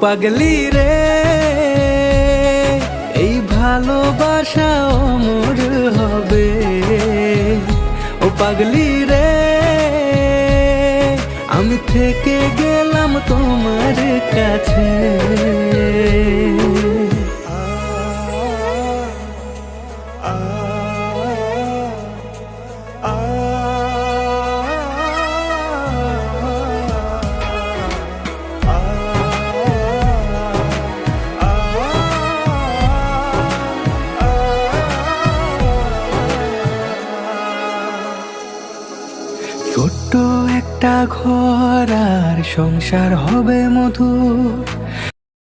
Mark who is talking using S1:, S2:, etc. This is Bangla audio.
S1: পাগলি রে, এই ভালোবাসা অমর হবে। ও পাগলি রে, আমি থেকে গেলাম তোমার কাছে। ছোট্ট একটা ঘর আর সংসার হবে মধুর,